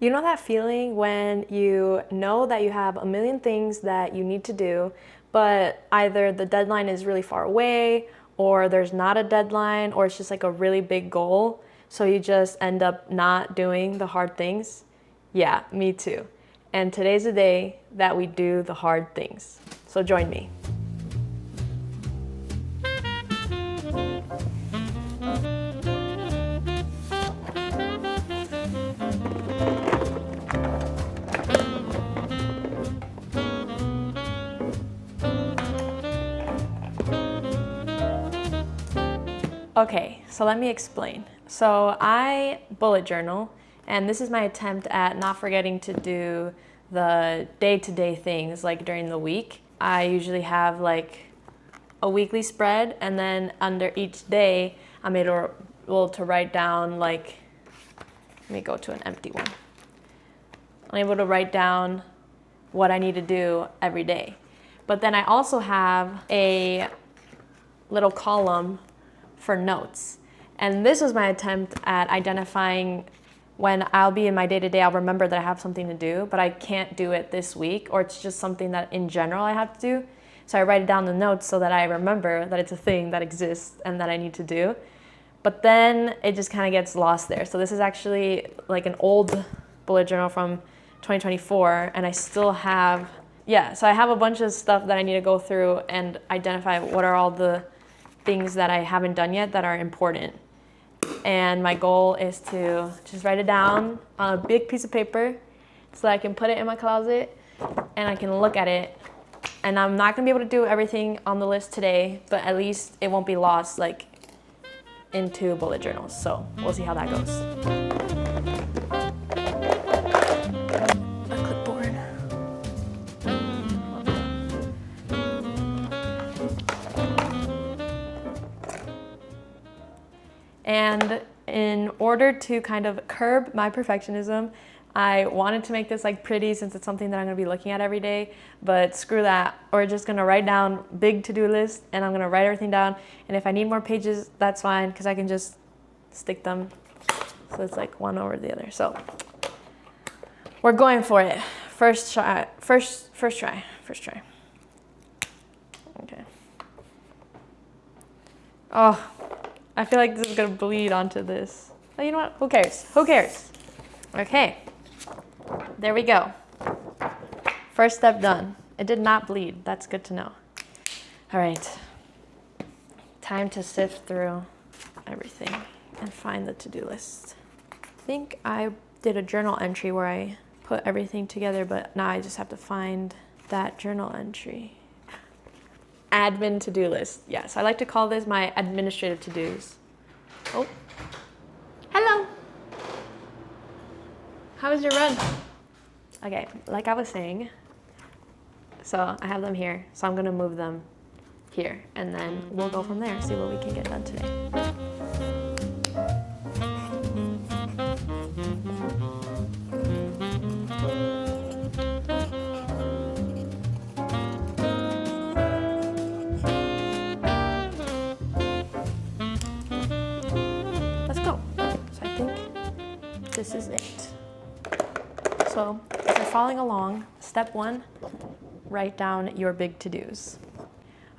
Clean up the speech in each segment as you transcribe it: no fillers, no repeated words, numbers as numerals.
You know that feeling when you know that you have a million things that you need to do, but either the deadline is really far away, or there's not a deadline, or it's just like a really big goal, so you just end up not doing the hard things? Yeah, me too. And today's the day that we do the hard things. So join me. Okay, so let me explain. So I bullet journal, and this is my attempt at not forgetting to do the day-to-day things like during the week. I usually have like a weekly spread, and then under each day I'm able to write down like, let me go to an empty one. I'm able to write down what I need to do every day. But then I also have a little column for notes. And this was my attempt at identifying when I'll be in my day-to-day, I'll remember that I have something to do, but I can't do it this week, or it's just something that in general I have to do. So I write it down in the notes so that I remember that it's a thing that exists and that I need to do. But then it just kind of gets lost there. So this is actually like an old bullet journal from 2024, and I still have, so I have a bunch of stuff that I need to go through and identify what are all the things that I haven't done yet that are important. And my goal is to just write it down on a big piece of paper so that I can put it in my closet and I can look at it. And I'm not gonna be able to do everything on the list today, but at least it won't be lost like into bullet journals. So we'll see how that goes. A clipboard. And in order to kind of curb my perfectionism, I wanted to make this like pretty since it's something that I'm gonna be looking at every day, but screw that. We're just gonna write down big to-do list, and I'm gonna write everything down. And if I need more pages, that's fine, because I can just stick them. So it's like one over the other. So we're going for it. First try. Okay. Oh, I feel like this is gonna bleed onto this. Oh, you know what? Who cares? Who cares? Okay. There we go. First step done. It did not bleed. That's good to know. All right. Time to sift through everything and find the to-do list. I think I did a journal entry where I put everything together, but now I just have to find that journal entry. Admin to-do list. Yes, I like to call this my administrative to-dos. Oh. Hello. How was your run? Okay, like I was saying, so I have them here, so I'm gonna move them here, and then we'll go from there, see what we can get done today. Let's go. So I think this is it. So if you're following along, step 1, write down your big to-dos.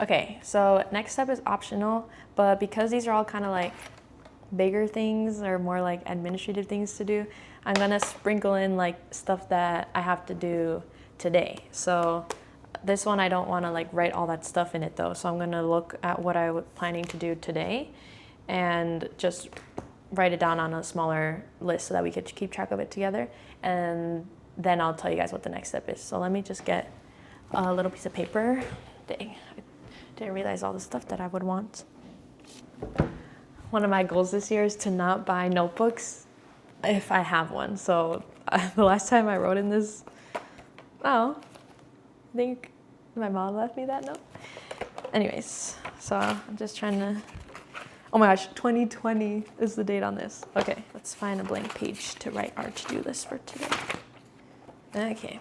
Okay, so next step is optional, but because these are all kind of like bigger things or more like administrative things to do, I'm gonna sprinkle in like stuff that I have to do today. So this one I don't wanna like write all that stuff in it though, so I'm gonna look at what I was planning to do today and just write it down on a smaller list so that we could keep track of it together, and then I'll tell you guys what the next step is. So let me just get a little piece of paper. Dang, I didn't realize all the stuff that I would want. One of my goals this year is to not buy notebooks if I have one. So the last time I wrote in this, I think my mom left me that note. Anyways, so I'm just trying to, oh my gosh, 2020 is the date on this. Okay, let's find a blank page to write our to-do list for today. Okay.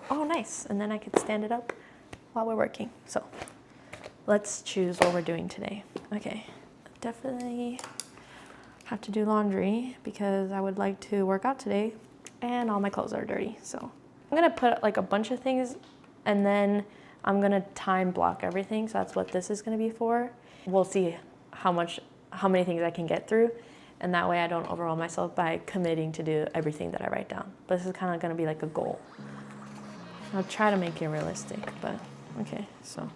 Oh, nice. And then I could stand it up while we're working. So let's choose what we're doing today. Okay, definitely have to do laundry because I would like to work out today and all my clothes are dirty. So I'm gonna put like a bunch of things and then I'm gonna time block everything. So that's what this is gonna be for. We'll see how many things I can get through. And that way I don't overwhelm myself by committing to do everything that I write down. But this is kind of gonna be like a goal. I'll try to make it realistic, but okay, so.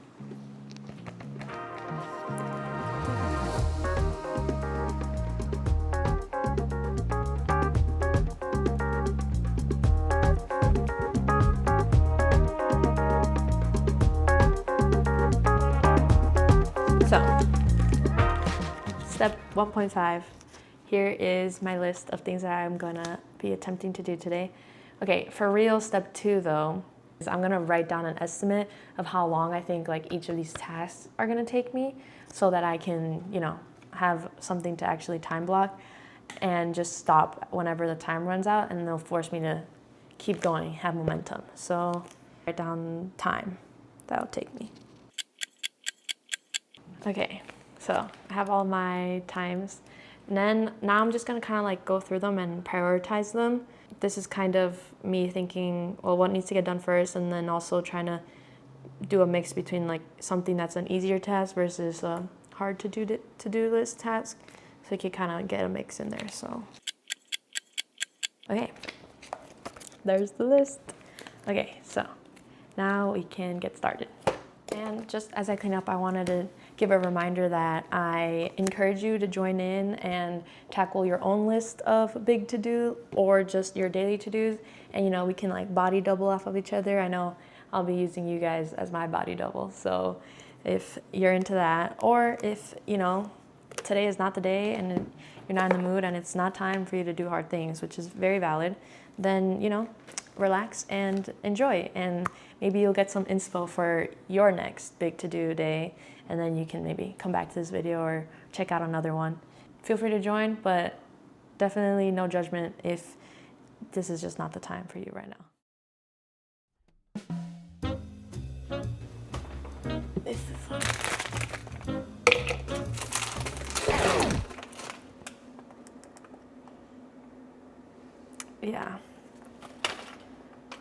So, step 1.5, here is my list of things that I'm gonna be attempting to do today. Okay, for real, step 2 though, is I'm gonna write down an estimate of how long I think like each of these tasks are gonna take me so that I can, you know, have something to actually time block and just stop whenever the time runs out, and they'll force me to keep going, have momentum. So write down time that'll take me. Okay, so I have all my times, and then now I'm just gonna kind of like go through them and prioritize them. This is kind of me thinking, well, what needs to get done first, and then also trying to do a mix between like something that's an easier task versus a hard to-do list task, so you can kind of get a mix in there. So, okay, there's the list. Okay, so now we can get started. And just as I clean up, I wanted to give a reminder that I encourage you to join in and tackle your own list of big to-do or just your daily to-dos. And, you know, we can like body double off of each other. I know I'll be using you guys as my body double. So if you're into that, or if, you know, today is not the day and you're not in the mood and it's not time for you to do hard things, which is very valid, then, you know, relax and enjoy, and maybe you'll get some inspo for your next big to-do day, and then you can maybe come back to this video or check out another one. Feel free to join, but definitely no judgment if this is just not the time for you right now. This is fun. Yeah.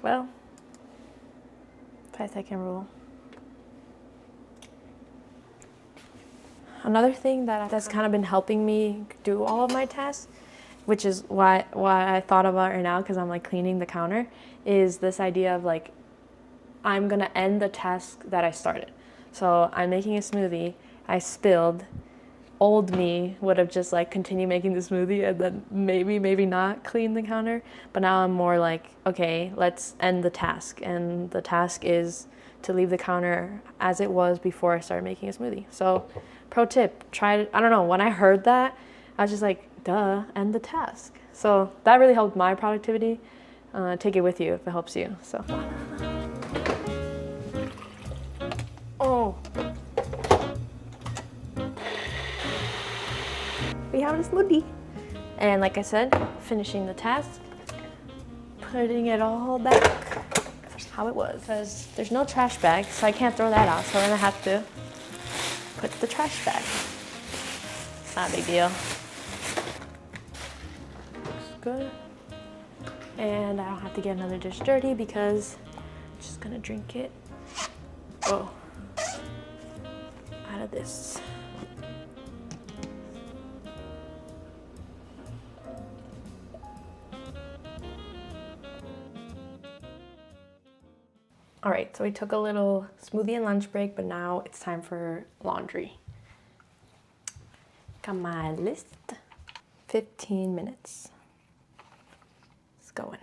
Well, 5-second rule. Another thing that's kind of been helping me do all of my tasks, which is why I thought about it right now, because I'm like cleaning the counter, is this idea of like, I'm gonna end the task that I started. So I'm making a smoothie, I spilled, old me would have just like continued making the smoothie and then maybe not clean the counter. But now I'm more like, okay, let's end the task. And the task is to leave the counter as it was before I started making a smoothie. So pro tip, I don't know, when I heard that, I was just like, duh, end the task. So that really helped my productivity. Take it with you if it helps you, so. Oh. We have a smoothie. And like I said, finishing the task, putting it all back how it was. Because there's no trash bag, so I can't throw that out. So I'm gonna have to put the trash back. It's not a big deal. Looks good. And I don't have to get another dish dirty because I'm just gonna drink it. Oh, out of this. All right, so we took a little smoothie and lunch break, but now it's time for laundry. Got my list, 15 minutes. It's going.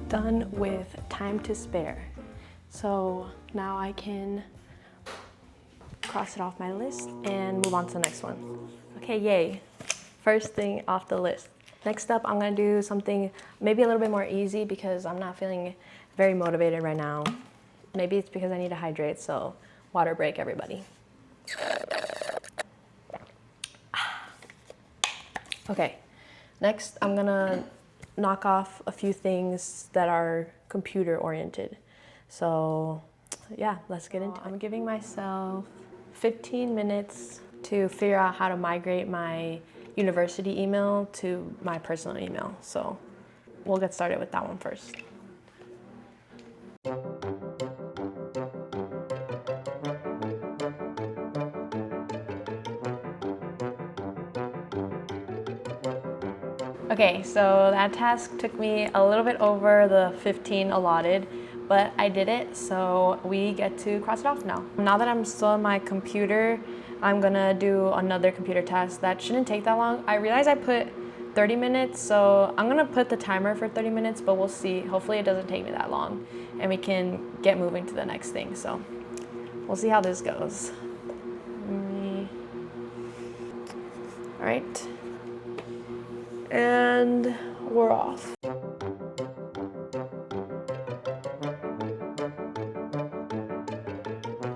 Done with time to spare. So now I can cross it off my list and move on to the next one. Okay, yay. First thing off the list. Next up, I'm gonna do something maybe a little bit more easy because I'm not feeling very motivated right now. Maybe it's because I need to hydrate, so water break, everybody. Okay, next I'm gonna knock off a few things that are computer oriented. So yeah, let's get into it. I'm giving myself 15 minutes to figure out how to migrate my university email to my personal email. So we'll get started with that one first. Okay, so that task took me a little bit over the 15 allotted, but I did it, so we get to cross it off now. Now that I'm still on my computer, I'm gonna do another computer task that shouldn't take that long. I realize I put 30 minutes, so I'm gonna put the timer for 30 minutes, but we'll see. Hopefully it doesn't take me that long and we can get moving to the next thing. So we'll see how this goes. All right. And we're off.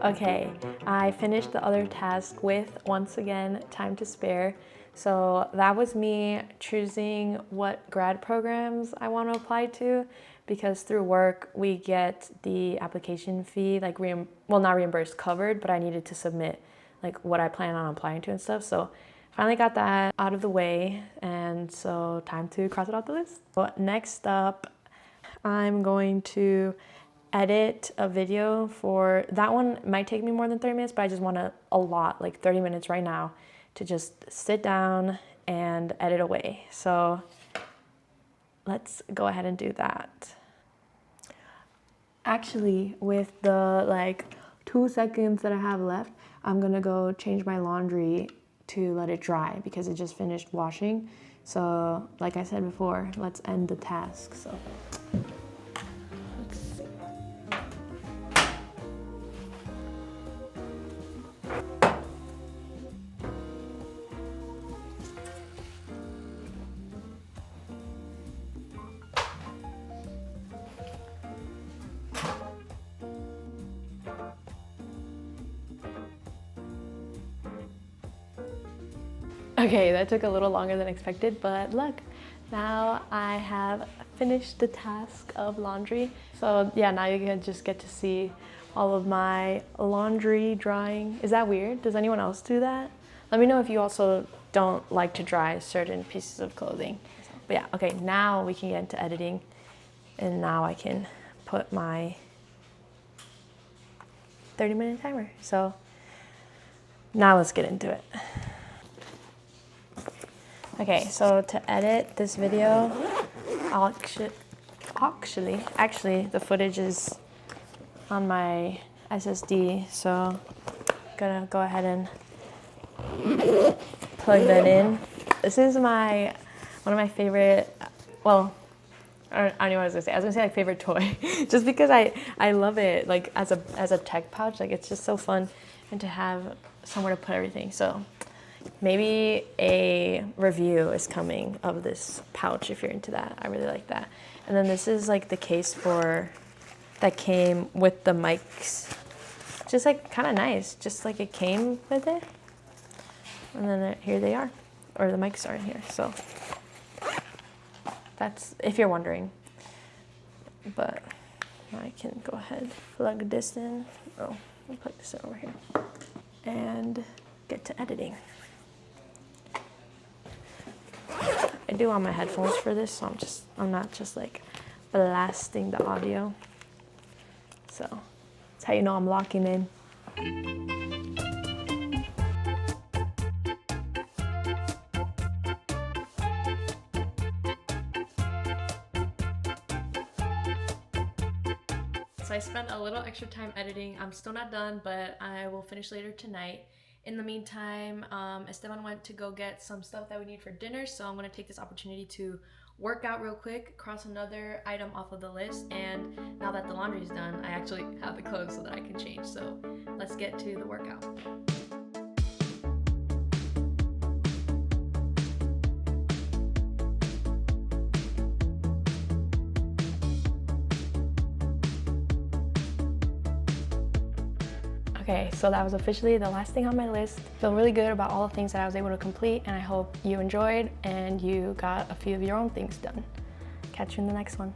Okay, I finished the other task with, once again, time to spare. So that was me choosing what grad programs I want to apply to, because through work we get the application fee, like not reimbursed, covered, but I needed to submit like what I plan on applying to and stuff. So finally got that out of the way, and so time to cross it off the list. So next up, I'm going to edit a video for that one. Might take me more than 30 minutes, but I just want a lot, like 30 minutes right now, to just sit down and edit away. So let's go ahead and do that. Actually, with the like 2 seconds that I have left, I'm gonna go change my laundry to let it dry because it just finished washing. So like I said before, let's end the task. So let's see. Okay, that took a little longer than expected, but look, now I have finished the task of laundry. So yeah, now you can just get to see all of my laundry drying. Is that weird? Does anyone else do that? Let me know if you also don't like to dry certain pieces of clothing. But yeah, okay, now we can get into editing, and now I can put my 30-minute timer. So now let's get into it. Okay, so to edit this video, I'll actually the footage is on my SSD, so I'm gonna go ahead and plug that in. This is one of my favorite, well, I don't know what I was gonna say. I was gonna say like favorite toy, just because I love it, like as a tech pouch. Like it's just so fun, and to have somewhere to put everything. So maybe a review is coming of this pouch if you're into that. I really like that. And then this is like the case that came with the mics. Just like kind of nice, just like it came with it. And then here they are, or the mics are in here. So that's if you're wondering. But I can go ahead, plug this in. Oh, I'll plug this in over here. And get to editing. I do on my headphones for this, so I'm not just like blasting the audio. So that's how you know I'm locking in. So I spent a little extra time editing. I'm still not done, but I will finish later tonight. In the meantime, Esteban went to go get some stuff that we need for dinner, so I'm gonna take this opportunity to work out real quick, cross another item off of the list, and now that the laundry is done, I actually have the clothes so that I can change. So let's get to the workout. Okay, so that was officially the last thing on my list. Feel really good about all the things that I was able to complete, and I hope you enjoyed and you got a few of your own things done. Catch you in the next one.